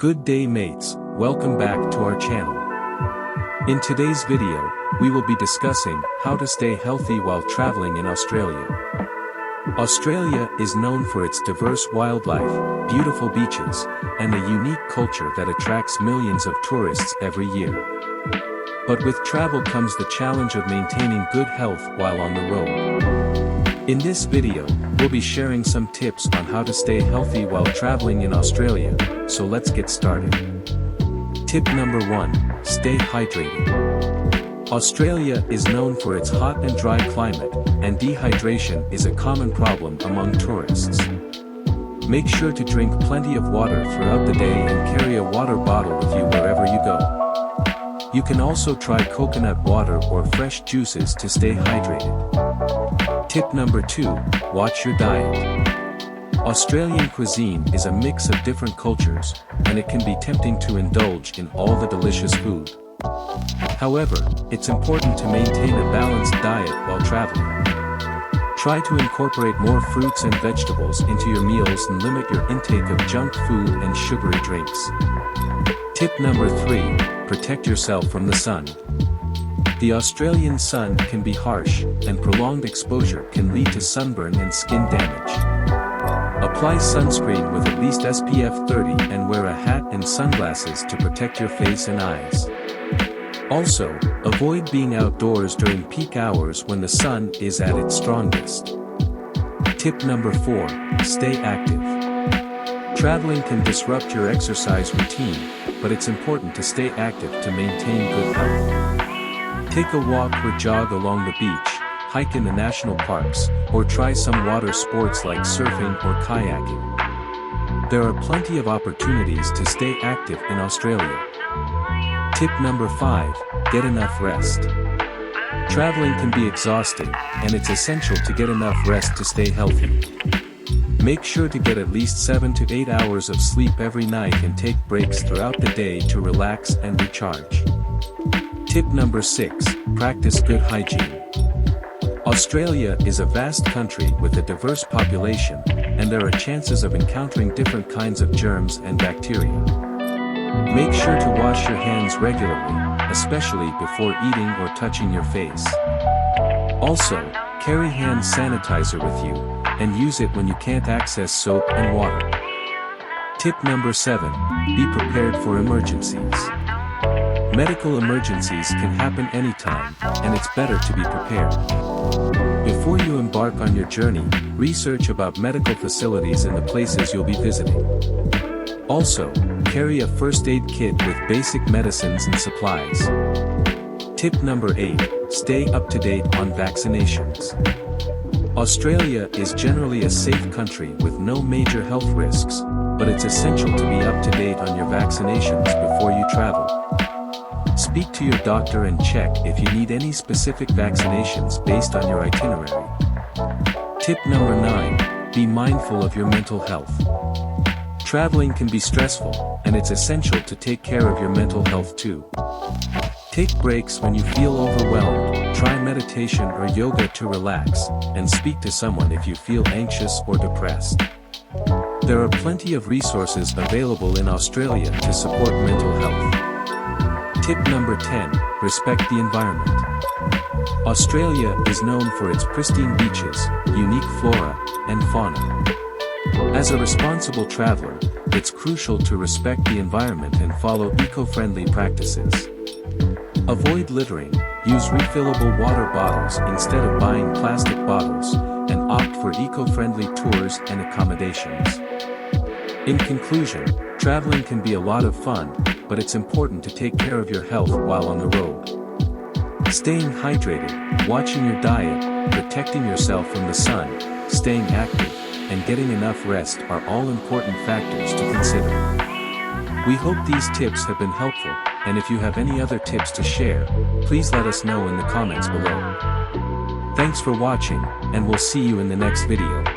Good day mates, welcome back to our channel. In today's video, we will be discussing how to stay healthy while traveling in Australia. Australia is known for its diverse wildlife, beautiful beaches, and a unique culture that attracts millions of tourists every year. But with travel comes the challenge of maintaining good health while on the road. In this video, we'll be sharing some tips on how to stay healthy while traveling in Australia, so let's get started. Tip number 1, stay hydrated. Australia is known for its hot and dry climate, and dehydration is a common problem among tourists. Make sure to drink plenty of water throughout the day and carry a water bottle with you wherever you go. You can also try coconut water or fresh juices to stay hydrated. Tip number 2, watch your diet. Australian cuisine is a mix of different cultures, and it can be tempting to indulge in all the delicious food. However, it's important to maintain a balanced diet while traveling. Try to incorporate more fruits and vegetables into your meals and limit your intake of junk food and sugary drinks. Tip number 3, protect yourself from the sun. The Australian sun can be harsh, and prolonged exposure can lead to sunburn and skin damage. Apply sunscreen with at least SPF 30 and wear a hat and sunglasses to protect your face and eyes. Also, avoid being outdoors during peak hours when the sun is at its strongest. Tip number 4, stay active. Traveling can disrupt your exercise routine, but it's important to stay active to maintain good health. Take a walk or jog along the beach, hike in the national parks, or try some water sports like surfing or kayaking. There are plenty of opportunities to stay active in Australia. Tip number 5, get enough rest. Traveling can be exhausting, and it's essential to get enough rest to stay healthy. Make sure to get at least 7 to 8 hours of sleep every night and take breaks throughout the day to relax and recharge. Tip number 6, practice good hygiene. Australia is a vast country with a diverse population, and there are chances of encountering different kinds of germs and bacteria. Make sure to wash your hands regularly, especially before eating or touching your face. Also, carry hand sanitizer with you, and use it when you can't access soap and water. Tip number 7, be prepared for emergencies. Medical emergencies can happen anytime, and it's better to be prepared. Before you embark on your journey, research about medical facilities in the places you'll be visiting. Also, carry a first aid kit with basic medicines and supplies. Tip number 8, stay up to date on vaccinations. Australia is generally a safe country with no major health risks, but it's essential to be up to date on your vaccinations before you travel. Speak to your doctor and check if you need any specific vaccinations based on your itinerary. Tip number 9, be mindful of your mental health. Traveling can be stressful, and it's essential to take care of your mental health too. Take breaks when you feel overwhelmed, try meditation or yoga to relax, and speak to someone if you feel anxious or depressed. There are plenty of resources available in Australia to support mental health. Tip number 10, respect the environment. Australia is known for its pristine beaches, unique flora, and fauna. As a responsible traveler, it's crucial to respect the environment and follow eco-friendly practices. Avoid littering, use refillable water bottles instead of buying plastic bottles, and opt for eco-friendly tours and accommodations. In conclusion, traveling can be a lot of fun, but it's important to take care of your health while on the road. Staying hydrated, watching your diet, protecting yourself from the sun, staying active, and getting enough rest are all important factors to consider. We hope these tips have been helpful, and if you have any other tips to share, please let us know in the comments below. Thanks for watching, and we'll see you in the next video.